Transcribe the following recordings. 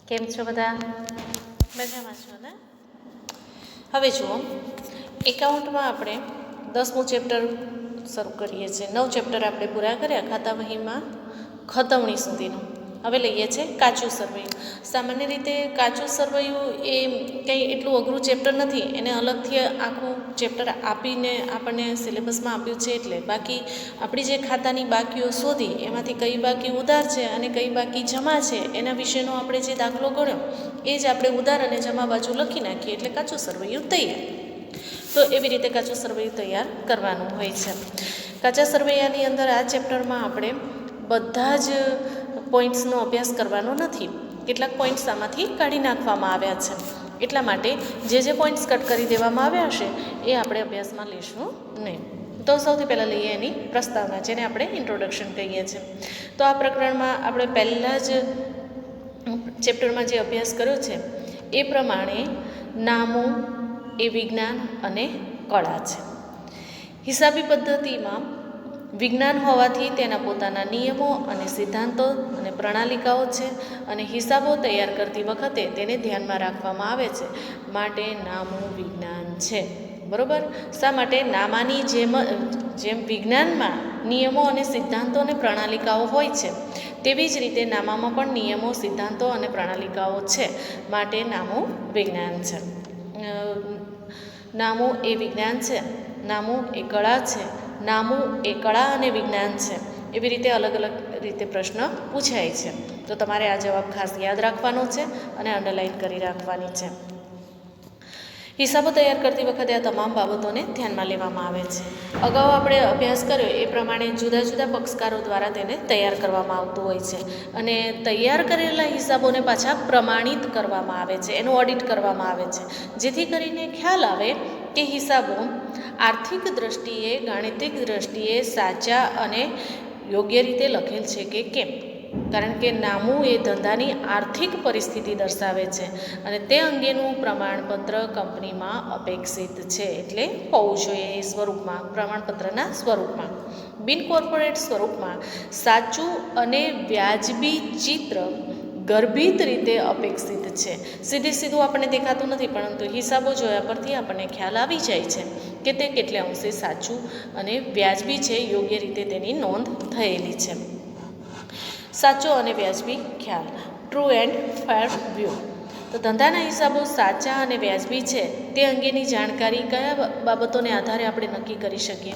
કેમ છો બધા? મજામાં છો ને? હવે જુઓ, એકાઉન્ટમાં આપણે 10મું ચેપ્ટર શરૂ કરીએ છીએ. 9 ચેપ્ટર આપણે પૂરા કર્યા ખાતા વહીમાં ખતવણી સુધીનું. હવે લઈએ છીએ કાચું સરવૈયું. સામાન્ય રીતે કાચું સરવૈયું એ કંઈ એટલું અઘરું ચેપ્ટર નથી. એને અલગથી આખું ચેપ્ટર આપીને આપણને સિલેબસમાં આપ્યું છે. એટલે બાકી આપણી જે ખાતાની બાકીઓ શોધી એમાંથી કઈ બાકી ઉધાર છે અને કઈ બાકી જમા છે એના વિશેનો આપણે જે દાખલો ગણ્યો એ જ આપણે ઉધાર અને જમા બાજુ લખી નાખીએ એટલે કાચું સરવૈયું તૈયાર. તો એવી રીતે કાચું સરવૈયું તૈયાર કરવાનું હોય છે. કાચા સરવૈયાની અંદર આ ચેપ્ટરમાં આપણે બધા જ પોઈન્ટ્સનો અભ્યાસ કરવાનો નથી. કેટલાક પોઈન્ટ્સ આમાંથી કાઢી નાખવામાં આવ્યા છે. એટલા માટે જે પોઈન્ટ્સ કટ કરી દેવામાં આવ્યા હશે એ આપણે અભ્યાસમાં લઈશું નહીં. તો સૌથી પહેલાં લઈએ એની પ્રસ્તાવના, જેને આપણે ઇન્ટ્રોડક્શન કહીએ છીએ. તો આ પ્રકરણમાં આપણે પહેલાં જ ચેપ્ટરમાં જે અભ્યાસ કર્યો છે એ પ્રમાણે નામો એ વિજ્ઞાન અને કળા છે. હિસાબી પદ્ધતિમાં વિજ્ઞાન હોવાથી તેના પોતાના નિયમો અને સિદ્ધાંતો અને પ્રણાલિકાઓ છે અને હિસાબો તૈયાર કરતી વખતે તેને ધ્યાનમાં રાખવામાં આવે છે, માટે નામું વિજ્ઞાન છે. બરાબર? શા માટે? નામાની જેમ વિજ્ઞાનમાં નિયમો અને સિદ્ધાંતો અને પ્રણાલિકાઓ હોય છે તેવી જ રીતે નામામાં પણ નિયમો, સિદ્ધાંતો અને પ્રણાલિકાઓ છે, માટે નામું વિજ્ઞાન છે. નામું એ વિજ્ઞાન છે, નામું એ કળા છે, નામું એ કળા અને વિજ્ઞાન છે. એવી રીતે અલગ અલગ રીતે પ્રશ્ન પૂછાય છે. તો તમારે આ જવાબ ખાસ યાદ રાખવાનો છે અને અંડરલાઇન કરી રાખવાની છે. હિસાબો તૈયાર કરતી વખતે આ તમામ બાબતોને ધ્યાનમાં લેવામાં આવે છે. અગાઉ આપણે અભ્યાસ કર્યો એ પ્રમાણે જુદા જુદા પક્ષકારો દ્વારા તેને તૈયાર કરવામાં આવતું હોય છે અને તૈયાર કરેલા હિસાબોને પાછા પ્રમાણિત કરવામાં આવે છે, એનું ઓડિટ કરવામાં આવે છે, જેથી કરીને ખ્યાલ આવે કે હિસાબો આર્થિક દ્રષ્ટિએ, ગાણિતિક દ્રષ્ટિએ સાચા અને યોગ્ય રીતે લખેલ છે કે કેમ. કારણ કે નામું એ ધંધાની આર્થિક પરિસ્થિતિ દર્શાવે છે અને તે અંગેનું પ્રમાણપત્ર કંપનીમાં અપેક્ષિત છે, એટલે હોવું જોઈએ એ સ્વરૂપમાં, પ્રમાણપત્રના સ્વરૂપમાં. બિન કોર્પોરેટ સ્વરૂપમાં સાચું અને વ્યાજબી ચિત્ર ગર્ભિત રીતે અપેક્ષિત છે. સીધું આપણને દેખાતું નથી, પરંતુ હિસાબો જોયા પરથી આપણને ખ્યાલ આવી જાય છે કે તે કેટલે અંશે સાચું અને વ્યાજબી છે, યોગ્ય રીતે તેની નોંધ થયેલી છે. સાચો અને વ્યાજબી ખ્યાલ, ટ્રુ એન્ડ ફેર વ્યૂ. તો ધંધાના હિસાબો સાચા અને વ્યાજબી છે તે અંગેની જાણકારી કયા બાબતોને આધારે આપણે નક્કી કરી શકીએ?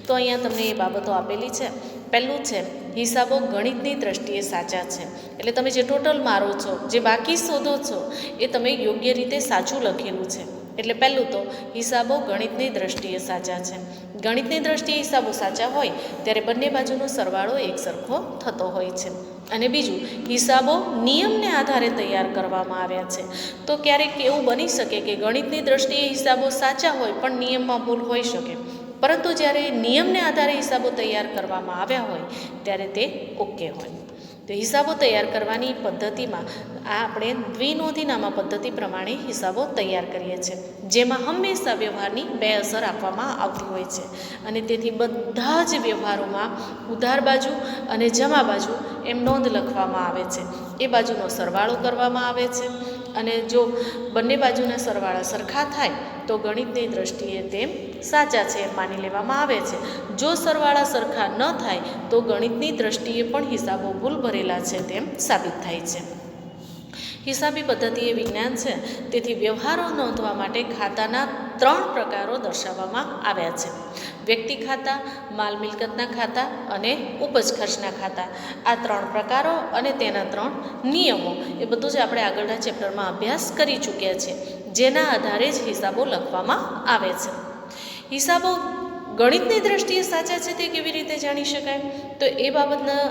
તો અહીંયા તમને એ બાબતો આપેલી છે. પહેલું છે, હિસાબો ગણિતની દ્રષ્ટિએ સાચા છે. એટલે તમે જે ટોટલ મારો છો, જે બાકી શોધો છો એ તમે યોગ્ય રીતે સાચું લખેલું છે. એટલે પહેલું તો હિસાબો ગણિતની દ્રષ્ટિએ સાચા છે. ગણિતની દ્રષ્ટિએ હિસાબો સાચા હોય ત્યારે બંને બાજુનો સરવાળો એક સરખો થતો હોય છે. અને બીજું, હિસાબો નિયમને આધારે તૈયાર કરવામાં આવ્યા છે. તો ક્યારેક એવું બની શકે કે ગણિતની દ્રષ્ટિએ હિસાબો સાચા હોય પણ નિયમમાં ભૂલ હોઈ શકે, પરંતુ જ્યારે નિયમને આધારે હિસાબો તૈયાર કરવામાં આવ્યા હોય ત્યારે તે ઓકે હોય. તો હિસાબો તૈયાર કરવાની પદ્ધતિમાં આપણે દ્વિનોંધીનામા પદ્ધતિ પ્રમાણે હિસાબો તૈયાર કરીએ છીએ, જેમાં હંમેશા વ્યવહારની બે અસર આપવામાં આવતી હોય છે અને તેથી બધા જ વ્યવહારોમાં ઉધાર બાજુ અને જમા બાજુ એમ નોંધ લખવામાં આવે છે. એ બાજુનો સરવાળો કરવામાં આવે છે અને જો બંને બાજુના સરવાળા સરખા થાય તો ગણિતની દ્રષ્ટિએ તેમ સાચા છે એમ માની લેવામાં આવે છે. જો સરવાળા સરખા ન થાય તો ગણિતની દ્રષ્ટિએ પણ હિસાબો ભૂલ ભરેલા છે તેમ સાબિત થાય છે. હિસાબી પદ્ધતિ એ વિજ્ઞાન છે, તેથી વ્યવહારો નોંધવા માટે ખાતાના 3 પ્રકારો દર્શાવવામાં આવ્યા છે: વ્યક્તિ ખાતા, માલ મિલકતના ખાતા અને ઉપજ ખર્ચના ખાતા. આ 3 પ્રકારો અને તેના 3 નિયમો એ બધું જ આપણે આગળના ચેપ્ટરમાં અભ્યાસ કરી ચૂક્યા છીએ, જેના આધારે જ હિસાબો લખવામાં આવે છે. હિસાબો ગણિતની દ્રષ્ટિએ સાચા છે તે કેવી રીતે જાણી શકાય? તો એ બાબતના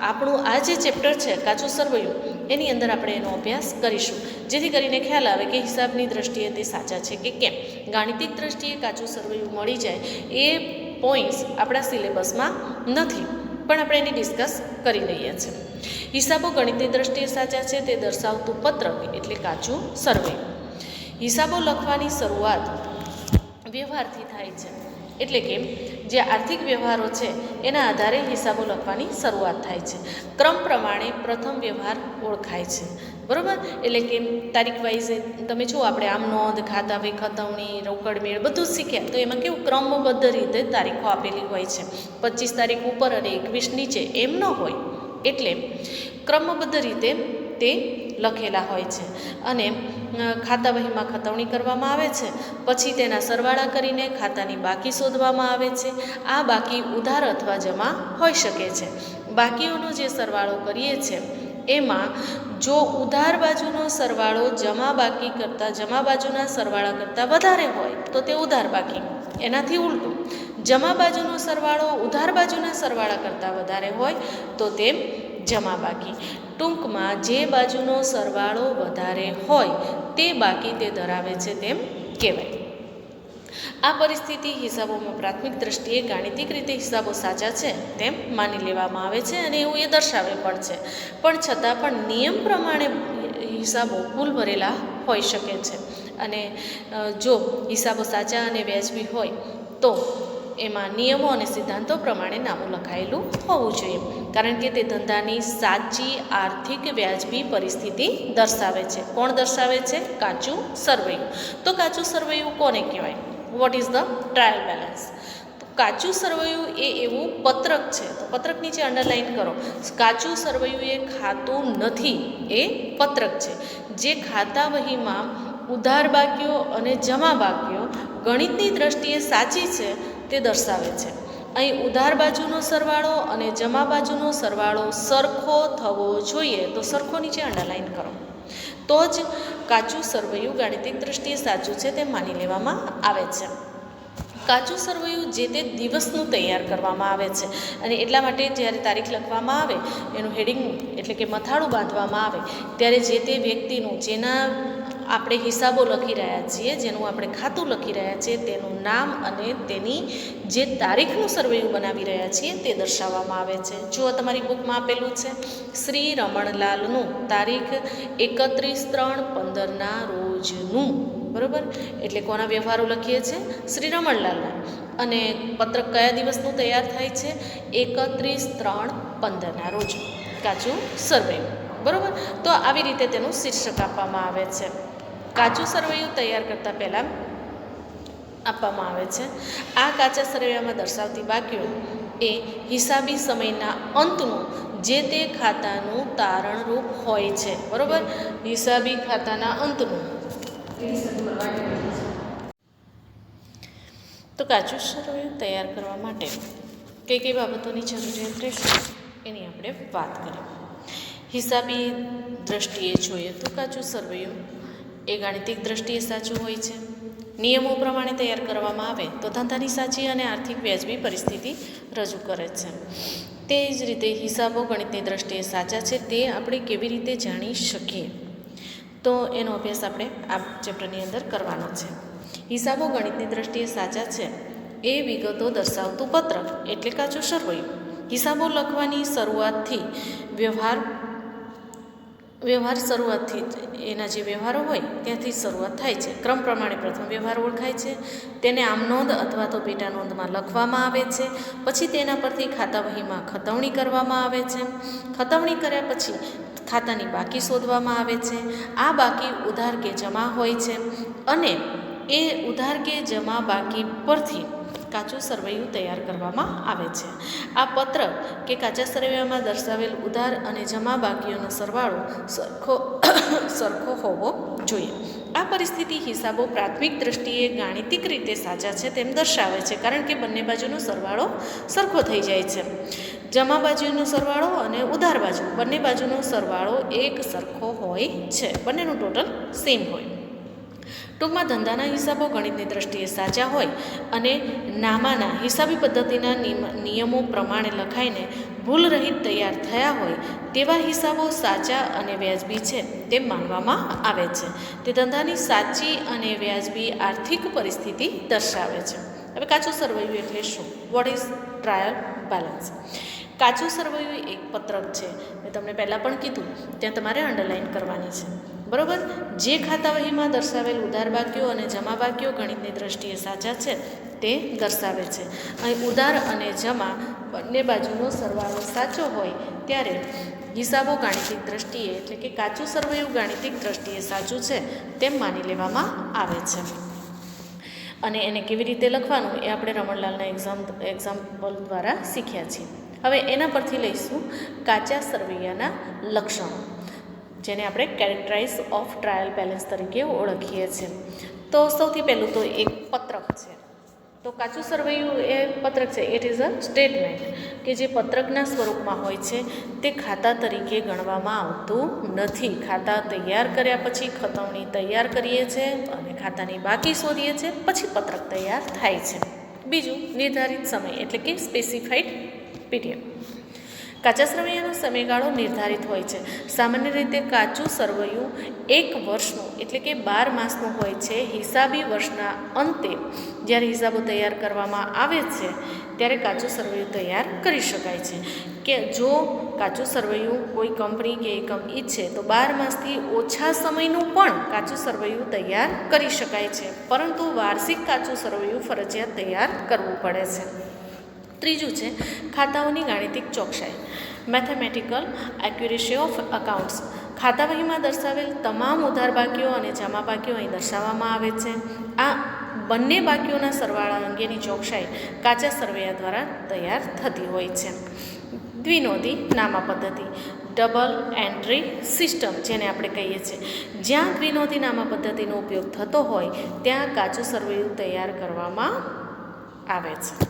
આપણું આ જે ચેપ્ટર છે કાચું સરવૈયું, એની અંદર આપણે એનો અભ્યાસ કરીશું, જેથી કરીને ખ્યાલ આવે કે હિસાબની દ્રષ્ટિએ તે સાચા છે કે કેમ. ગાણિતિક દ્રષ્ટિએ કાચું સરવૈયું મળી જાય એ પોઈન્ટ્સ આપણા સિલેબસમાં નથી, પણ આપણે એની ડિસ્કસ કરી લઈએ છીએ. હિસાબો ગણિતની દ્રષ્ટિએ સાચા છે તે દર્શાવતું પત્રક એટલે કાચું સરવૈયું. હિસાબો લખવાની શરૂઆત વ્યવહારથી થાય છે, એટલે કે જે આર્થિક વ્યવહારો છે એના આધારે હિસાબો લખવાની શરૂઆત થાય છે. ક્રમ પ્રમાણે પ્રથમ વ્યવહાર ઓળખાય છે. બરાબર, એટલે કે તારીખ વાઇઝ તમે જુઓ, આપણે આમ નોંધ, ખાતા વહી, ખતવણી, રોકડ મેળ બધું જ શીખ્યા. તો એમાં કેવું ક્રમબદ્ધ રીતે તારીખો આપેલી હોય છે. 25 તારીખ ઉપર અને 21 નીચે એમ ન હોય, એટલે ક્રમબદ્ધ રીતે તે લખેલા હોય છે. અને ખાતા વહીમાં ખતવણી કરવામાં આવે છે, પછી તેના સરવાળા કરીને ખાતાની બાકી શોધવામાં આવે છે. આ બાકી ઉધાર અથવા જમા હોઈ શકે છે. બાકીઓનો જે સરવાળો કરીએ છીએ એમાં જો ઉધાર બાજુનો સરવાળો જમા બાજુના સરવાળા કરતાં વધારે હોય તો તે ઉધાર બાકી. એનાથી ઉલટું, જમા બાજુનો સરવાળો ઉધાર બાજુના સરવાળા કરતાં વધારે હોય તો તે જમા બાકી. ટૂંકમાં જે બાજુનો સરવાળો વધારે હોય તે બાકી તે ધરાવે છે તેમ કહેવાય. આ પરિસ્થિતિ હિસાબોમાં પ્રાથમિક દ્રષ્ટિએ ગાણિતિક રીતે હિસાબો સાચા છે તેમ માની લેવામાં આવે છે અને એવું એ દર્શાવે પણ છે. પણ છતાં પણ નિયમ પ્રમાણે હિસાબો ભૂલ ભરેલા હોઈ શકે છે. અને જો હિસાબો સાચા અને વ્યાજબી હોય તો એમાં નિયમો અને સિદ્ધાંતો પ્રમાણે નામું લખાયેલું હોવું જોઈએ, કારણ કે તે ધંધાની સાચી આર્થિક વ્યાજબી પરિસ્થિતિ દર્શાવે છે. કોણ દર્શાવે છે? કાચું સરવૈયું. તો કાચું સરવૈયું કોને કહેવાય? What is the trial balance? તો કાચું સરવૈયું એ એવું પત્રક છે. તો પત્રક નીચે અંડરલાઇન કરો. કાચું સરવૈયું એ ખાતું નથી, એ પત્રક છે જે ખાતા વહીમાં ઉધાર બાકીઓ અને જમા બાકીઓ ગણિતની દ્રષ્ટિએ સાચી છે તે દર્શાવે છે. અહીં ઉધાર બાજુનો સરવાળો અને જમા બાજુનો સરવાળો સરખો થવો જોઈએ. તો સરખો નીચે અંડરલાઇન કરો, તો જ કાચું સરવૈયું ગાણિતિક દ્રષ્ટિએ સાચું છે તેમ માની લેવામાં આવે છે. કાચું સરવૈયું જે તે દિવસનું તૈયાર કરવામાં આવે છે અને એટલા માટે જ્યારે તારીખ લખવામાં આવે, એનું હેડિંગ એટલે કે મથાળું બાંધવામાં આવે, ત્યારે જે તે વ્યક્તિનું, જેના આપણે હિસાબો લખી રહ્યા છીએ, જેનું આપણે ખાતું લખી રહ્યા છીએ, તેનું નામ અને તેની જે તારીખનું સરવૈયું બનાવી રહ્યા છીએ તે દર્શાવવામાં આવે છે. જુઓ, તમારી બુકમાં આપેલું છે શ્રી રમણલાલનું તારીખ 31/3/15 રોજનું. બરાબર, એટલે કોના વ્યવહારો લખીએ છીએ? શ્રી રમણલાલના. અને પત્રક કયા દિવસનું તૈયાર થાય છે? 31/3/15 રોજ કાચું સરવૈયું. બરાબર, તો આવી રીતે તેનું શીર્ષક આપવામાં આવે છે. કાચું સરવૈયું તૈયાર કરતાં પહેલાં આપવામાં આવે છે. આ કાચા સરવૈયામાં દર્શાવતી બાકીઓ એ હિસાબી સમયના અંતનું જે તે ખાતાનું તારણરૂપ હોય છે. બરાબર, હિસાબી ખાતાના અંતનું. તો કાચું સરવૈયું તૈયાર કરવા માટે કઈ કઈ બાબતોની જરૂરિયાત રહેશે એની આપણે વાત કરીએ. હિસાબી દ્રષ્ટિએ જોઈએ તો કાચું સરવૈયું એ ગાણિતિક દ્રષ્ટિએ સાચું હોય છે. નિયમો પ્રમાણે તૈયાર કરવામાં આવે તો ધંધાની સાચી અને આર્થિક વ્યાજબી પરિસ્થિતિ રજૂ કરે છે. તે જ રીતે હિસાબો ગણિતની દ્રષ્ટિએ સાચા છે તે આપણે કેવી રીતે જાણી શકીએ? તો એનો અભ્યાસ આપણે આ ચેપ્ટરની અંદર કરવાનો છે. હિસાબો ગણિતની દ્રષ્ટિએ સાચા છે એ વિગતો દર્શાવતું પત્રક એટલે કાચું સરવૈયું. હિસાબો લખવાની શરૂઆતથી વ્યવહાર શરૂઆતથી એના જે વ્યવહારો હોય ત્યાંથી શરૂઆત થાય છે. ક્રમ પ્રમાણે પ્રથમ વ્યવહાર ઓળખાય છે, તેને આમ નોંધ અથવા તો પેટા નોંધમાં લખવામાં આવે છે. પછી તેના પરથી ખાતા વહીમાં ખતવણી કરવામાં આવે છે. ખતવણી કર્યા પછી ખાતાની બાકી શોધવામાં આવે છે. આ બાકી ઉધાર કે જમા હોય છે અને એ ઉધાર કે જમા બાકી પરથી કાચું સરવૈયું તૈયાર કરવામાં આવે છે. આ પત્રક કે કાચા સરવૈયામાં દર્શાવેલ ઉધાર અને જમા બાકીઓનો સરવાળો સરખો હોવો જોઈએ. આ પરિસ્થિતિ હિસાબો પ્રાથમિક દ્રષ્ટિએ ગાણિતિક રીતે સાચા છે તેમ દર્શાવે છે, કારણ કે બંને બાજુનો સરવાળો સરખો થઈ જાય છે. જમા બાજુનો સરવાળો અને ઉધાર બાજુ બંને બાજુનો સરવાળો એક સરખો હોય છે, બંનેનું ટોટલ સેમ હોય. ટૂંકમાં ધંધાના હિસાબો ગણિતની દ્રષ્ટિએ સાચા હોય અને નામાના હિસાબી પદ્ધતિના નિયમો પ્રમાણે લખાઈને ભૂલરહિત તૈયાર થયા હોય તેવા હિસાબો સાચા અને વ્યાજબી છે તેમ માનવામાં આવે છે. તે ધંધાની સાચી અને વ્યાજબી આર્થિક પરિસ્થિતિ દર્શાવે છે. હવે કાચું સરવૈયું એટલે શું? What is trial balance? કાચું સરવૈયું એક પત્રક છે. મેં તમને પહેલાં પણ કીધું, ત્યાં તમારે અંડરલાઇન કરવાની છે. બરાબર. જે ખાતાવહીમાં દર્શાવેલ ઉધાર બાકીઓ અને જમા બાકીઓ ગણિતની દ્રષ્ટિએ સાચા છે તે દર્શાવે છે. અહીં ઉધાર અને જમા બંને બાજુનો સરવાળો સાચો હોય ત્યારે હિસાબો ગાણિતિક દ્રષ્ટિએ એટલે કે કાચું સરવૈયું ગાણિતિક દ્રષ્ટિએ સાચું છે તેમ માની લેવામાં આવે છે. અને એને કેવી રીતે લખવાનું એ આપણે રમણલાલના એક્ઝામ્પલ દ્વારા શીખ્યા છીએ. હવે એના પરથી લઈશું કાચા સરવૈયાના લક્ષણો, જેને આપણે કેરેક્ટરાઇઝ ઓફ ટ્રાયલ બેલેન્સ તરીકે ઓળખીએ છીએ. તો સૌથી પહેલું તો એક પત્રક છે. તો કાચું સરવૈયું એ પત્રક છે. ઇટ ઇઝ અ સ્ટેટમેન્ટ કે જે પત્રકના સ્વરૂપમાં હોય છે તે ખાતા તરીકે ગણવામાં આવતું નથી. ખાતા તૈયાર કર્યા પછી ખતવણી તૈયાર કરીએ છીએ અને ખાતાની બાકી શોધીએ છીએ, પછી પત્રક તૈયાર થાય છે. બીજું, નિર્ધારિત સમય એટલે કે સ્પેસિફાઈડ પીરિયડ. કાચા સરવૈયાનો સમયગાળો નિર્ધારિત હોય છે. સામાન્ય રીતે કાચું સરવૈયું 1 વર્ષનું એટલે કે 12 માસનું હોય છે. હિસાબી વર્ષના અંતે જ્યારે હિસાબો તૈયાર કરવામાં આવે છે ત્યારે કાચું સરવૈયું તૈયાર કરી શકાય છે. કે જો કાચું સરવૈયું કોઈ કંપની કે એકમ ઈચ્છે તો 12 માસથી ઓછા સમયનું પણ કાચું સરવૈયું તૈયાર કરી શકાય છે, પરંતુ વાર્ષિક કાચું સરવૈયું ફરજિયાત તૈયાર કરવું પડે છે. ત્રીજું છે ખાતાઓની ગાણિતિક ચોકસાઈ, મેથેમેટિકલ એક્યુરેસી ઓફ અકાઉન્ટ્સ. ખાતાવહીમાં દર્શાવેલ તમામ ઉધાર બાકીઓ અને જમા બાકીઓ અહીં દર્શાવવામાં આવે છે. આ બંને બાકીઓના સરવાળા અંગેની ચોકસાઈ કાચા સરવૈયા દ્વારા તૈયાર થતી હોય છે. દ્વિનોંધી નામા પદ્ધતિ, ડબલ એન્ટ્રી સિસ્ટમ જેને આપણે કહીએ છીએ. જ્યાં દ્વિનોંધી નામા પદ્ધતિનો ઉપયોગ થતો હોય ત્યાં કાચું સરવૈયું તૈયાર કરવામાં આવે છે.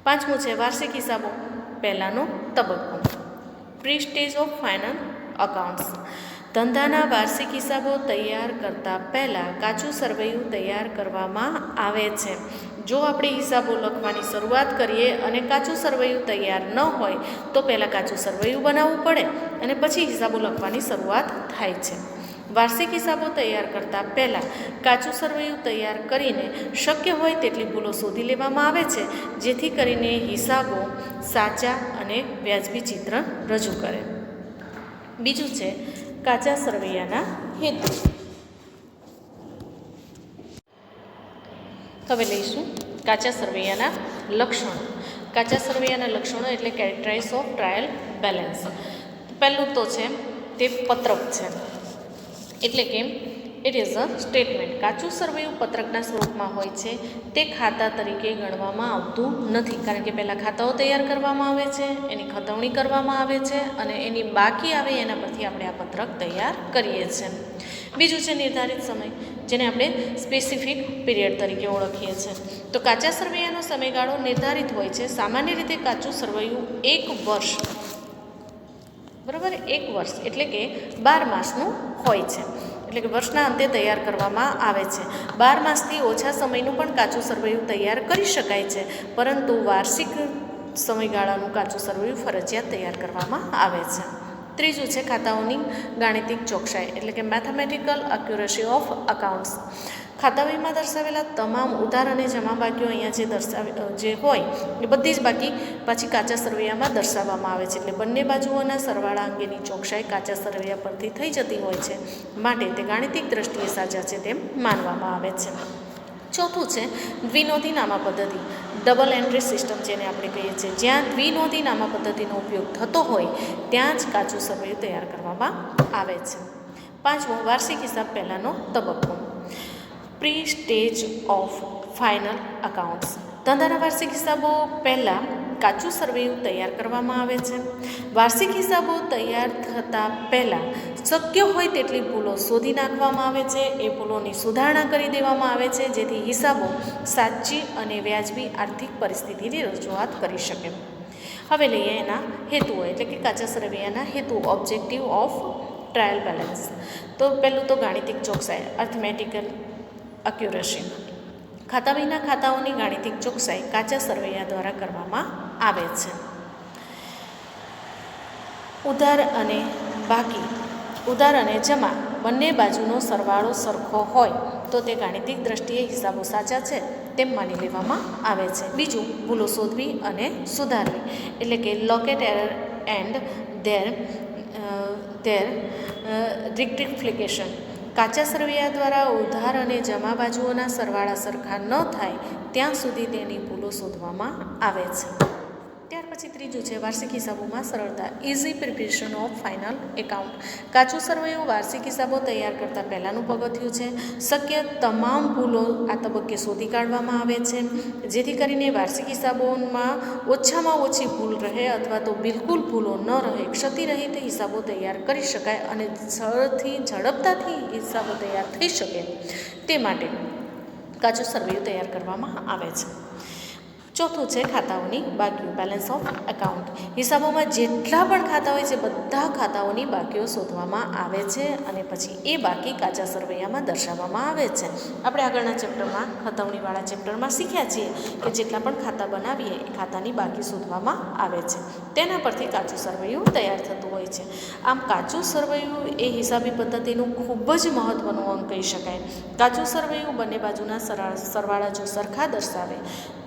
પાંચમું છે વાર્ષિક હિસાબો પહેલાંનો તબક્કો, pre stage of final accounts. ધંધાના વાર્ષિક હિસાબો તૈયાર કરતાં પહેલાં કાચું સરવૈયું તૈયાર કરવામાં આવે છે. જો આપણે હિસાબો લખવાની શરૂઆત કરીએ અને કાચું સરવૈયું તૈયાર ન હોય તો પહેલાં કાચું સરવૈયું બનાવવું પડે અને પછી હિસાબો લખવાની શરૂઆત થાય છે. વાર્ષિક હિસાબો તૈયાર કરતાં પહેલાં કાચું સરવૈયું તૈયાર કરીને શક્ય હોય તેટલી ભૂલો શોધી લેવામાં આવે છે, જેથી કરીને હિસાબો સાચા અને વ્યાજબી ચિત્ર રજૂ કરે. બીજું છે કાચા સરવૈયાના હેતુ. હવે લઈશું કાચા સરવૈયાના લક્ષણો. કાચા સરવૈયાના લક્ષણો એટલે કેરેક્ટરાઇઝ ઓફ ટ્રાયલ બેલેન્સ. પહેલું તો છે તે પત્રક છે, એટલે કે ઇટ ઇઝ અ સ્ટેટમેન્ટ. કાચું સરવૈયું પત્રકના સ્વરૂપમાં હોય છે. તે ખાતા તરીકે ગણવામાં આવતું નથી, કારણ કે પહેલાં ખાતાઓ તૈયાર કરવામાં આવે છે, એની ખતવણી કરવામાં આવે છે અને એની બાકી આવે એના પરથી આપણે આ પત્રક તૈયાર કરીએ છીએ. બીજું છે નિર્ધારિત સમય, જેને આપણે સ્પેસિફિક પીરિયડ તરીકે ઓળખીએ છીએ. તો કાચા સરવૈયાનો સમયગાળો નિર્ધારિત હોય છે. સામાન્ય રીતે કાચું સરવૈયું 1 વર્ષ, બરાબર, 1 વર્ષ એટલે કે 12 માસનું હોય છે. એટલે કે વર્ષના અંતે તૈયાર કરવામાં આવે છે. 12 માસથી ઓછા સમયનું પણ કાચું સરવૈયું તૈયાર કરી શકાય છે, પરંતુ વાર્ષિક સમયગાળાનું કાચું સરવૈયું ફરજિયાત તૈયાર કરવામાં આવે છે. ત્રીજું છે ખાતાઓની ગાણિતિક ચોકસાઈ એટલે કે મેથેમેટિકલ એક્યુરેસી ઓફ અકાઉન્ટ્સ. ખાતાવહીમાં દર્શાવેલા તમામ ઉધાર અને જમા બાકીઓ અહીંયા જે હોય એ બધી જ બાકી પાછી કાચા સરવૈયામાં દર્શાવવામાં આવે છે. એટલે બંને બાજુઓના સરવાળા અંગેની ચોકસાઈ કાચા સરવૈયા પરથી થઈ જતી હોય છે, માટે તે ગાણિતિક દ્રષ્ટિએ સાચા છે તેમ માનવામાં આવે છે. ચોથું છે દ્વિનોંધી નામા પદ્ધતિ, ડબલ એન્ટ્રી સિસ્ટમ જેને આપણે કહીએ છીએ. જ્યાં દ્વિનોંધી નામા પદ્ધતિનો ઉપયોગ થતો હોય ત્યાં જ કાચું સરવૈયું તૈયાર કરવામાં આવે છે. પાંચમું વાર્ષિક હિસાબ પહેલાંનો તબક્કો, pre stage of final accounts. ધંધાના વાર્ષિક હિસાબો પહેલાં કાચું સરવૈયું તૈયાર કરવામાં આવે છે. વાર્ષિક હિસાબો તૈયાર થતાં પહેલાં શક્ય હોય તેટલી ભૂલો શોધી નાખવામાં આવે છે. એ ભૂલોની સુધારણા કરી દેવામાં આવે છે, જેથી હિસાબો સાચી અને વ્યાજબી આર્થિક પરિસ્થિતિની રજૂઆત કરી શકે. હવે લઈએ એના હેતુઓ એટલે કે કાચા સરવૈયાના હેતુ, ઓબ્જેક્ટિવ ઓફ ટ્રાયલ બેલેન્સ. તો પહેલું તો ગાણિતિક ચોકસાઈ, અર્થમેટિકલ એક્યુરેસી. ખાતાવહીના ખાતાઓની ગાણિતિક ચોકસાઈ કાચા સરવૈયા દ્વારા કરવામાં આવે છે. ઉધાર અને બાકી, ઉધાર અને જમા બંને બાજુનો સરવાળો સરખો હોય તો તે ગાણિતિક દ્રષ્ટિએ હિસાબો સાચા છે તેમ માની લેવામાં આવે છે. બીજું, ભૂલો શોધવી અને સુધારવી એટલે કે locate error and their rectification. કાચા સરવૈયા દ્વારા ઉધાર અને જમા બાજુઓના સરવાળા સરખા ન થાય ત્યાં સુધી તેની ભૂલો શોધવામાં આવે છે. ત્યાર પછી ત્રીજું છે વાર્ષિક હિસાબોમાં સરળતા, easy preparation of final account. કાચું સરવૈયું વાર્ષિક હિસાબો તૈયાર કરતાં પહેલાંનું પગથિયું છે. શક્ય તમામ ભૂલો આ તબક્કે શોધી કાઢવામાં આવે છે, જેથી કરીને વાર્ષિક હિસાબોમાં ઓછામાં ઓછી ભૂલ રહે અથવા તો બિલકુલ ભૂલો ન રહે, ક્ષતિરહિત હિસાબો તૈયાર કરી શકાય અને ઝડપતાથી હિસાબો તૈયાર થઈ શકે તે માટે કાચું સરવૈયું તૈયાર કરવામાં આવે છે. ચોથું છે ખાતાઓની બાકીઓ, બેલેન્સ ઓફ એકાઉન્ટ. હિસાબોમાં જેટલા પણ ખાતા હોય છે બધા ખાતાઓની બાકીઓ શોધવામાં આવે છે અને પછી એ બાકી કાચા સરવૈયામાં દર્શાવવામાં આવે છે. આપણે આગળના ચેપ્ટરમાં ખતવણીવાળા ચેપ્ટરમાં શીખ્યા છીએ કે જેટલા પણ ખાતા બનાવીએ એ ખાતાની બાકી શોધવામાં આવે છે. તેના પરથી કાચું સરવૈયું તૈયાર થતું હોય છે. આમ કાચું સરવૈયું એ હિસાબી પદ્ધતિનું ખૂબ જ મહત્ત્વનું અંગ કહી શકાય. કાચું સરવૈયું બંને બાજુના સરવાળા જો સરખા દર્શાવે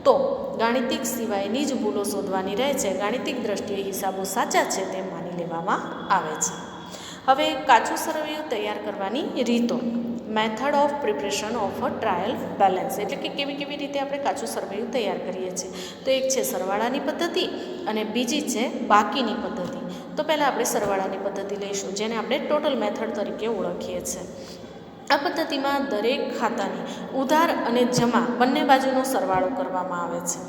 તો ગાણિતિક સિવાયની જ ભૂલો શોધવાની રહે છે. ગાણિતિક દ્રષ્ટિએ હિસાબો સાચા છે તેમ માની લેવામાં આવે છે. હવે કાચું સરવૈયું તૈયાર કરવાની રીતો, method of preparation of a trial balance, એટલે કે કેવી રીતે આપણે કાચું સરવૈયું તૈયાર કરીએ છીએ. તો એક છે સરવાળાની પદ્ધતિ અને બીજી છે બાકીની પદ્ધતિ. તો પહેલાં આપણે સરવાળાની પદ્ધતિ લઈશું, જેને આપણે ટોટલ મેથડ તરીકે ઓળખીએ છીએ. આ પદ્ધતિમાં દરેક ખાતાની ઉધાર અને જમા બંને બાજુનો સરવાળો કરવામાં આવે છે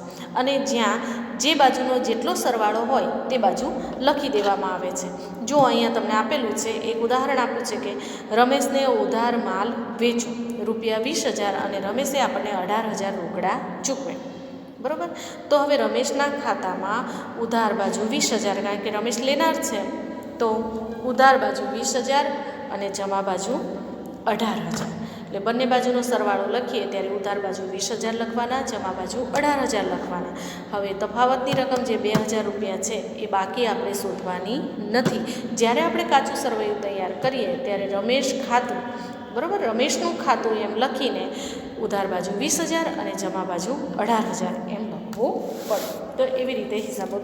અને જ્યાં જે બાજુનો જેટલો સરવાળો હોય તે બાજુ લખી દેવામાં આવે છે. જો અહીંયા તમને આપેલું છે, એક ઉદાહરણ આપ્યું છે કે રમેશને ઉધાર માલ વેચો ₹20,000 અને રમેશે આપણને 18,000 રોકડા ચૂકવે. બરાબર. તો હવે રમેશના ખાતામાં ઉધાર બાજુ 20,000, કારણ કે રમેશ લેનાર છે, તો ઉધાર બાજુ 20,000 અને જમા બાજુ 18,000. એટલે બંને બાજુનો સરવાળો લખીએ ત્યારે ઉધાર બાજુ 20,000 લખવાના, જમા બાજુ 18,000 લખવાના. હવે તફાવતની રકમ જે ₹2,000 છે એ બાકી આપણે શોધવાની નથી. જ્યારે આપણે કાચું સરવૈયું તૈયાર કરીએ ત્યારે રમેશ ખાતું, બરાબર, રમેશનું ખાતું એમ લખીને ઉધાર બાજુ 20,000 અને જમા બાજુ 18,000 એમ લખવું પડે. તો એવી રીતે હિસાબો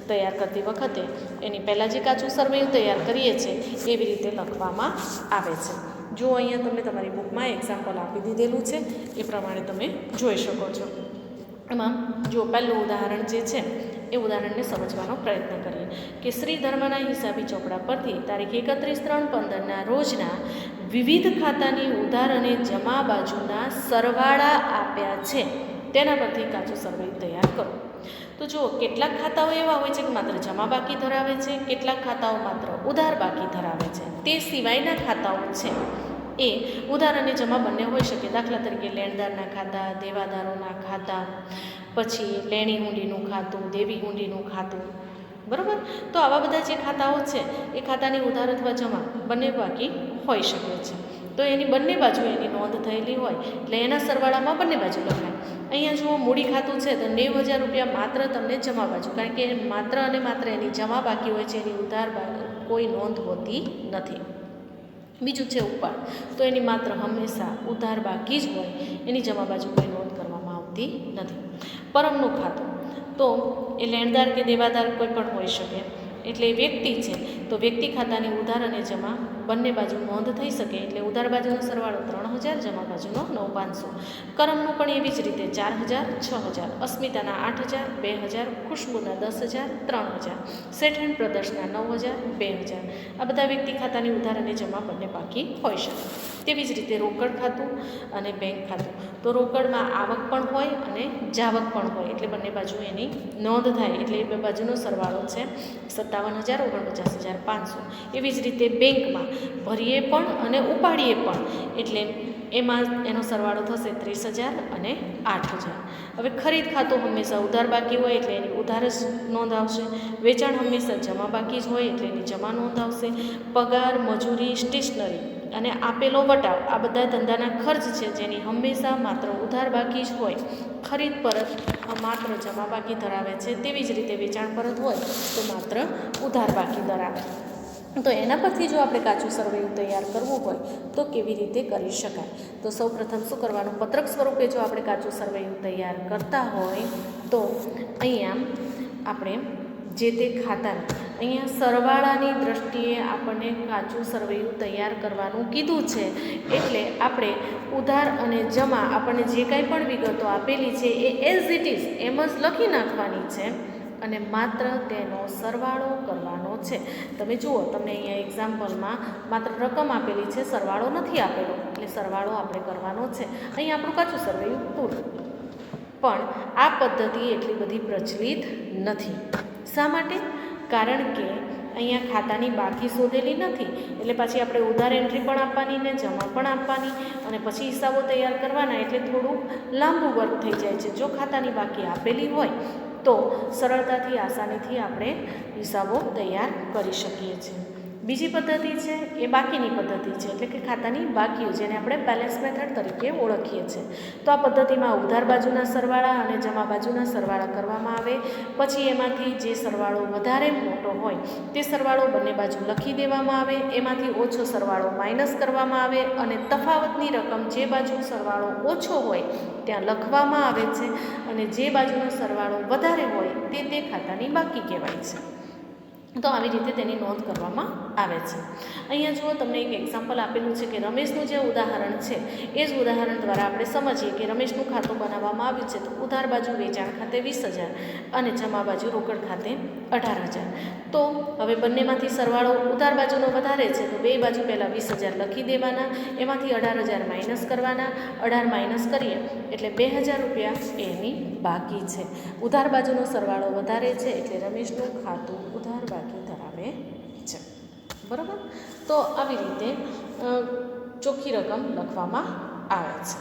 તૈયાર કરતી વખતે એની પહેલાં જે કાચું સરવૈયું તૈયાર કરીએ છીએ એવી રીતે લખવામાં આવે છે. જો અહીંયા તમે તમારી બુકમાં એક્ઝામ્પલ આપી દીધેલું છે, એ પ્રમાણે તમે જોઈ શકો છો. એમાં જો પહેલું ઉદાહરણ જે છે એ ઉદાહરણને સમજવાનો પ્રયત્ન કરીએ કે શ્રી ધર્મના હિસાબી ચોપડા પરથી તારીખ 31/3/15ના રોજના વિવિધ ખાતાની ઉધાર અને જમા બાજુના સરવાળા આપ્યા છે, તેના પરથી કાચું સરવૈયું તૈયાર કરો. તો જુઓ, કેટલાક ખાતાઓ એવા હોય છે કે માત્ર જમા બાકી ધરાવે છે, કેટલાક ખાતાઓ માત્ર ઉધાર બાકી ધરાવે છે. તે સિવાયના ખાતાઓ છે એ ઉધાર અને જમા બંને હોઈ શકે. દાખલા તરીકે લેણદારના ખાતા, દેવાદારોના ખાતા, પછી લેણી હુંડીનું ખાતું, દેવી હુંડીનું ખાતું. બરાબર. તો આવા બધા જે ખાતાઓ છે એ ખાતાની ઉધાર અથવા જમા બંને બાકી હોઈ શકે છે. તો એની બંને બાજુ એની નોંધ થયેલી હોય એટલે એના સરવાળામાં બંને બાજુ લખાય. અહીંયા જુઓ, મૂડી ખાતું છે તો ₹90,000 માત્ર તમને જમા બાજુ, કારણ કે માત્ર અને માત્ર એની જમા બાકી હોય છે, એની ઉધાર કોઈ નોંધ હોતી નથી. બીજું છે ઉપાડ, તો એની માત્ર હંમેશા ઉધાર બાકી જ હોય, એની જમા બાજુ કોઈ નોંધ કરવામાં આવતી નથી. પરમનું ખાતું, તો એ લેણદાર કે દેવાદાર કોઈ પણ હોઈ શકે, એટલે એ વ્યક્તિ છે તો વ્યક્તિ ખાતાની ઉધાર અને જમા બંને બાજુ નોંધ થઈ શકે. એટલે ઉધાર બાજુનો સરવાળો 3,000, જમા બાજુનો 9,500. કરમનું પણ એવી જ રીતે 4,000, 6,000, અસ્મિતાના 8,000, 2,000, ખુશ્બુના 10,000, 3,000, શેઠ બ્રદર્સના 9,000, 2,000. આ બધા વ્યક્તિ ખાતાની ઉધાર અને જમા બંને બાકી હોઈ શકે. તેવી જ રીતે રોકડ ખાતું અને બેંક ખાતું, તો રોકડમાં આવક પણ હોય અને જાવક પણ હોય, એટલે બંને બાજુ એની નોંધ થાય. એટલે એ બે બાજુનો સરવાળો છે 57,000, 49,500. એવી જ રીતે બેંકમાં ભરીએ પણ અને ઉપાડીએ પણ, એટલે એમાં એનો સરવાળો થશે 30,000 અને 8,000. હવે ખરીદ ખાતું હંમેશા ઉધાર બાકી હોય એટલે એની ઉધાર જ નોંધ આવશે. વેચાણ હંમેશા જમા બાકી જ હોય એટલે એની જમા નોંધ આવશે. પગાર, મજૂરી, સ્ટેશનરી અને આપેલો વટાવ આ બધા ધંધાના ખર્ચ છે જેની હંમેશા માત્ર ઉધાર બાકી જ હોય. ખરીદ પરત માત્ર જમા બાકી ધરાવે છે. તેવી જ રીતે વેચાણ પરત હોય તો માત્ર ઉધાર બાકી ધરાવે. તો એના પરથી જો આપણે કાચું સરવૈયું તૈયાર કરવું હોય તો કેવી રીતે કરી શકાય? તો સૌપ્રથમ શું કરવાનું, પત્રક સ્વરૂપે જો આપણે કાચું સરવૈયું તૈયાર કરતા હોય તો અહીંયા આપણે જે તે ખાતાની અહીંયા સરવાળાની દ્રષ્ટિએ આપણને કાચું સરવૈયું તૈયાર કરવાનું કીધું છે, એટલે આપણે ઉધાર અને જમા આપણને જે કાંઈ પણ વિગતો આપેલી છે એ એઝ ઇટ ઇઝ એમ જ લખી નાખવાની છે અને માત્ર તેનો સરવાળો કરવાનો છે. તમે જુઓ, તમને અહીંયા એક્ઝામ્પલમાં માત્ર રકમ આપેલી છે, સરવાળો નથી આપેલો, એટલે સરવાળો આપણે કરવાનો છે. અહીંયા આપણું કાચું સરવૈયું પૂરું. પણ આ પદ્ધતિ એટલી બધી પ્રચલિત નથી. શા માટે? કારણ કે અહીંયા ખાતાની બાકી શોધેલી નથી, એટલે પછી આપણે ઉધાર એન્ટ્રી પણ આપવાની ને જમા પણ આપવાની અને પછી હિસાબો તૈયાર કરવાના, એટલે થોડું લાંબુ વર્ક થઈ જાય છે. જો ખાતાની બાકી આપેલી હોય તો સરળતાથી આસાનીથી આપણે હિસાબો તૈયાર કરી શકીએ છીએ. બીજી પદ્ધતિ છે એ બાકીની પદ્ધતિ છે, એટલે કે ખાતાની બાકીઓ, જેને આપણે બેલેન્સ મેથડ તરીકે ઓળખીએ છીએ. તો આ પદ્ધતિમાં ઉધાર બાજુના સરવાળા અને જમા બાજુના સરવાળા કરવામાં આવે. પછી એમાંથી જે સરવાળો વધારે મોટો હોય તે સરવાળો બંને બાજુ લખી દેવામાં આવે, એમાંથી ઓછો સરવાળો માઇનસ કરવામાં આવે અને તફાવતની રકમ જે બાજુ સરવાળો ઓછો હોય ત્યાં લખવામાં આવે છે અને જે બાજુનો સરવાળો વધારે હોય તે ખાતાની બાકી કહેવાય છે. તો આવી રીતે તેની નોંધ કરવામાં આવે છે. અહીંયા જુઓ, તમને એક એક્ઝામ્પલ આપેલું છે કે રમેશનું જે ઉદાહરણ છે એ જ ઉદાહરણ દ્વારા આપણે સમજીએ કે રમેશનું ખાતું બનાવવામાં આવ્યું છે. તો ઉધાર બાજુ વેચાણ ખાતે 20,000 અને જમા બાજુ રોકડ ખાતે 18,000. તો હવે બંનેમાંથી સરવાળો ઉધાર બાજુનો વધારે છે, તો બે બાજુ પહેલાં 20,000 લખી દેવાના, એમાંથી 18,000 માઇનસ કરવાના. 18 માઇનસ કરીએ એટલે 2,000 રૂપિયા એની બાકી છે. ઉધાર બાજુનો સરવાળો વધારે છે એટલે રમેશનું ખાતું ઉધાર બાકી ધરાવે છે. બરાબર? તો આવી રીતે ચોખ્ખી રકમ લખવામાં આવે છે.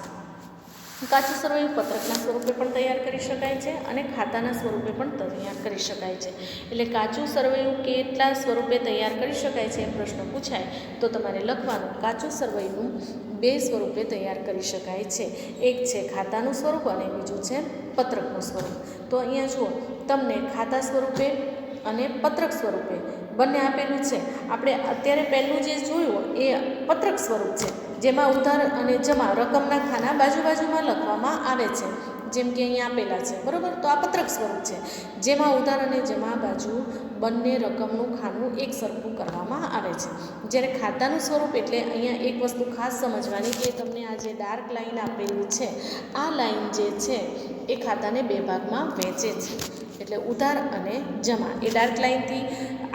કાચું સરવૈયું પત્રકના સ્વરૂપે પણ તૈયાર કરી શકાય છે અને ખાતાના સ્વરૂપે પણ તૈયાર કરી શકાય છે. એટલે કાચું સરવૈયું કેટલા સ્વરૂપે તૈયાર કરી શકાય છે એ પ્રશ્ન પૂછાય તો તમારે લખવાનું, કાચું સરવૈયું 2 સ્વરૂપે તૈયાર કરી શકાય છે. એક છે ખાતાનું સ્વરૂપ અને બીજું છે પત્રકનું સ્વરૂપ. તો અહીંયા જુઓ, તમને ખાતા સ્વરૂપે અને પત્રક સ્વરૂપે બંને આપેલું છે. આપણે અત્યારે પહેલું જે જોયું એ પત્રક સ્વરૂપ છે, જેમાં ઉધાર અને જમા રકમના ખાના બાજુમાં લખવામાં આવે છે, જેમ કે અહીંયા આપેલા છે. બરાબર? તો આ પત્રક સ્વરૂપ છે, જેમાં ઉધાર અને જમા બાજુ બંને રકમનું ખાનું એક સરખું કરવામાં આવે છે. જ્યારે ખાતાનું સ્વરૂપ એટલે અહીંયા એક વસ્તુ ખાસ સમજવાની કે તમને આ જે ડાર્ક લાઈન આપેલી છે, આ લાઈન જે છે એ ખાતાને 2 ભાગમાં વહેંચે છે. એટલે ઉધાર અને જમા, એ ડાર્ક લાઈનથી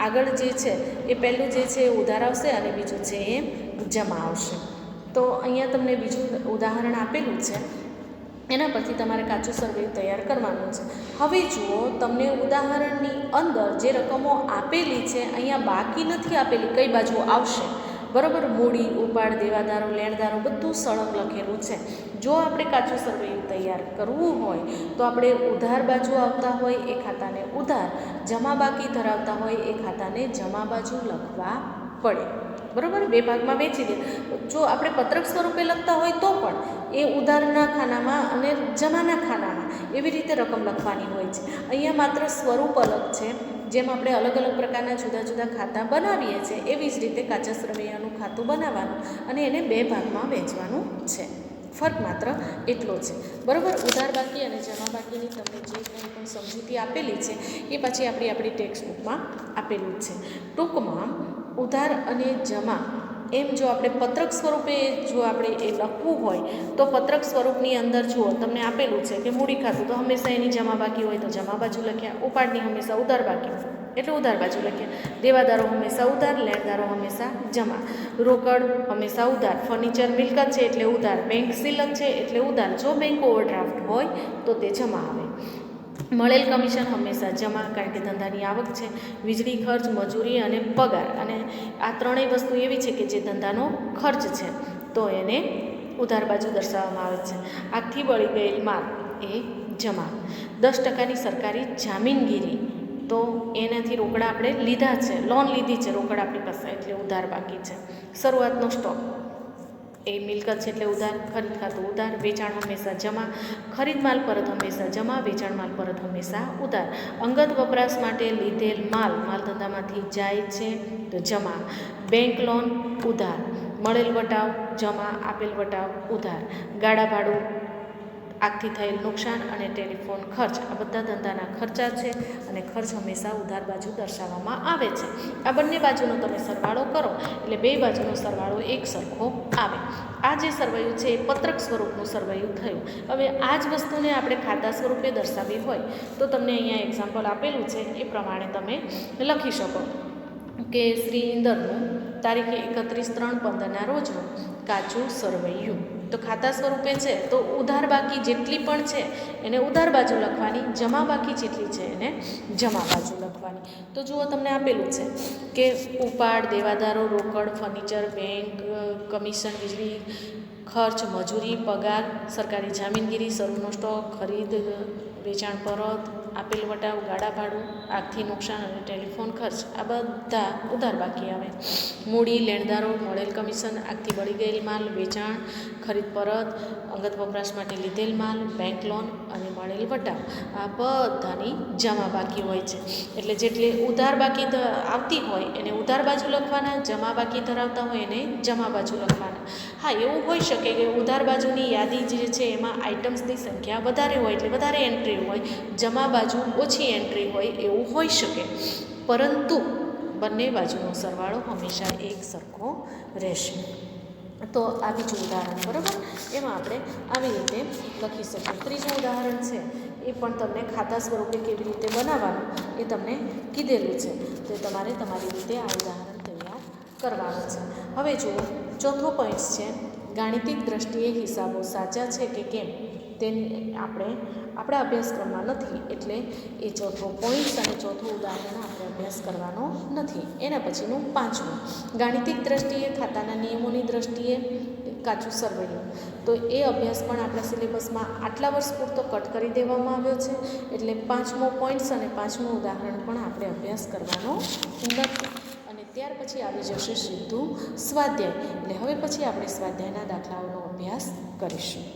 આગળ જે છે એ પહેલું જે છે એ ઉધાર આવશે અને બીજું છે એ જમા આવશે. તો અહીંયા તમને બીજું ઉદાહરણ આપેલું છે, એના પરથી તમારે કાચું સરવૈયું તૈયાર કરવાનું છે. હવે જુઓ, તમને ઉદાહરણની અંદર જે રકમો આપેલી છે અહીંયા બાકી નથી આપેલી, કઈ બાજુ આવશે. બરાબર? મૂડી, ઉપાડ, દેવાદારો, લેણદારો બધું સળંગ લખેલું છે. જો આપણે કાચું સરવૈયું તૈયાર કરવું હોય તો આપણે ઉધાર બાજુ આવતા હોય એ ખાતાને ઉધાર, જમા બાકી ધરાવતા હોય એ ખાતાને જમા બાજુ લખવા પડે. બરાબર? 2 ભાગમાં વહેંચી દે. જો આપણે પત્રક સ્વરૂપે લખતા હોય તો પણ એ ઉધારના ખાનામાં અને જમાના ખાનામાં એવી રીતે રકમ લખવાની હોય છે. અહીંયા માત્ર સ્વરૂપ અલગ છે. જેમ આપણે અલગ અલગ પ્રકારના જુદા જુદા ખાતા બનાવીએ છીએ એવી જ રીતે કાચા સરવૈયાનું ખાતું બનાવવાનું અને એને 2 ભાગમાં વહેંચવાનું છે. ફરક માત્ર એટલો છે. બરાબર? ઉધાર બાકી અને જમા બાકીની તમને જે કંઈ પણ સમજૂતી આપેલી છે એ પછી આપણી ટેક્સ્ટ બુકમાં આપેલું જ છે. ટૂંકમાં ઉધાર અને જમા એમ જો આપણે પત્રક સ્વરૂપે જો આપણે એ લખવું હોય તો પત્રક સ્વરૂપની અંદર જુઓ, તમને આપેલું છે કે મૂડી ખાતું તો હંમેશા એની જમા બાકી હોય તો જમા બાજુ લખ્યા, ઉપાડની હંમેશા ઉધાર બાકી હોય એટલે ઉધાર બાજુ લખ્યા, દેવાદારો હંમેશા ઉધાર, લેણદારો હંમેશા જમા, રોકડ હંમેશા ઉધાર, ફર્નિચર મિલકત છે એટલે ઉધાર, બેંક સિલક છે એટલે ઉધાર, જો બેંક ઓવરડ્રાફ્ટ હોય તો તે જમા આવે. મળેલ કમિશન હંમેશા જમા, કારણ કે ધંધાની આવક છે. વીજળી ખર્ચ, મજૂરી અને પગાર, અને આ ત્રણેય વસ્તુ એવી છે કે જે ધંધાનો ખર્ચ છે તો એને ઉધાર બાજુ દર્શાવવામાં આવે છે. આગથી બળી ગયેલ માલ એ જમા. 10% સરકારી જામીનગીરી, તો એનાથી રોકડા આપણે લીધા છે, લોન લીધી છે, રોકડ આપણી પાસે એટલે ઉધાર બાકી છે. શરૂઆતનો સ્ટોક એ મિલકત છે એટલે ઉધાર, ખરીદ ખાતું ઉધાર, વેચાણ હંમેશા જમા, ખરીદ માલ પરત હંમેશા જમા, વેચાણ માલ પરત હંમેશા ઉધાર. અંગત વપરાશ માટે લીધેલ માલ ધંધામાંથી જાય છે તો જમા. બેંક લોન ઉધાર, મળેલ વટાવ જમા, આપેલ વટાવ ઉધાર. ગાડા ભાડું આગથી થયેલ નુકસાન અને ટેલિફોન ખર્ચ આ બધા ધંધાના ખર્ચા છે અને ખર્ચ હંમેશા ઉધાર બાજુ દર્શાવવામાં આવે છે. આ બંને બાજુનો તમે સરવાળો કરો એટલે બે બાજુનો સરવાળો એક સરખો આવે. આ જે સરવૈયું છે એ પત્રક સ્વરૂપનું સરવૈયું થયું. હવે આ જ વસ્તુને આપણે ખાતા સ્વરૂપે દર્શાવવી હોય તો તમને અહીંયા એક્ઝામ્પલ આપેલું છે એ પ્રમાણે તમે લખી શકો કે શ્રી ઇન્દરનું તારીખ 31/3/15 રોજનું કાચું સરવૈયું. તો ખાતા સ્વરૂપે છે તો ઉધાર બાકી જેટલી પણ છે એને ઉધાર બાજુ લખવાની, જમા બાકી જેટલી છે એને જમા બાજુ લખવાની. તો જુઓ તમને આપેલું છે કે ઉપાડ, દેવાદારો, રોકડ, ફર્નિચર, બેંક, કમિશન, વીજળી ખર્ચ, મજૂરી, પગાર, સરકારી જામીનગીરી, શરૂનો સ્ટોક, ખરીદ, વેચાણ પરત, આપેલ વટાવ, ગાડા ભાડું, આગથી નુકસાન અને ટેલિફોન ખર્ચ આ બધા ઉધાર બાકી આવે. મૂડી, લેણદારો, મળેલ કમિશન, આગથી બળી ગયેલ માલ, વેચાણ, ખરીદ પરત, અંગત વપરાશ માટે લીધેલ માલ, બેંક લોન અને મળેલ વટાવ આ બધાની જમા બાકી હોય છે. એટલે જેટલી ઉધાર બાકી આવતી હોય એને ઉધાર બાજુ લખવાના, જમા બાકી ધરાવતા હોય એને જમા બાજુ લખવાના. હા, એવું હોઈ શકે કે ઉધાર બાજુની યાદી જે છે એમાં આઇટમ્સની સંખ્યા વધારે હોય એટલે વધારે એન્ટ્રી હોય, જમા બાજુ ઓછી એન્ટ્રી હોય એવું હોઈ શકે, પરંતુ બંને બાજુનો સરવાળો હંમેશા એક સરખો રહેશે. તો આ બીજું ઉદાહરણ, બરાબર, એમાં આપણે આવી રીતે લખી શકીએ. ત્રીજું ઉદાહરણ છે એ પણ તમને ખાતા સ્વરૂપે કેવી રીતે બનાવવાનું એ તમને કીધેલું છે. તો તમારે તમારી રીતે આ ઉદાહરણ તૈયાર કરવાનું છે. હવે જુઓ, ચોથો પોઈન્ટ છે ગાણિતિક દ્રષ્ટિએ હિસાબો સાચા છે કે કેમ તેની આપણા અભ્યાસક્રમમાં નથી, એટલે એ ચોથો પોઈન્ટ અને ચોથું ઉદાહરણ આપણે અભ્યાસ કરવાનો નથી. એના પછીનું પાંચમું, ગાણિતિક દ્રષ્ટિએ ખાતાના નિયમોની દ્રષ્ટિએ કાચું સરવૈયું. તો એ અભ્યાસ પણ આપણા સિલેબસમાં આટલા વર્ષ પૂરતો કટ કરી દેવામાં આવ્યો છે, એટલે પાંચમો પોઈન્ટ્સ અને પાંચમું ઉદાહરણ પણ આપણે અભ્યાસ કરવાનો નથી. અને ત્યાર પછી આવી જશે સીધું સ્વાધ્યાય. એટલે હવે પછી આપણે સ્વાધ્યાયના દાખલાઓનો અભ્યાસ કરીશું.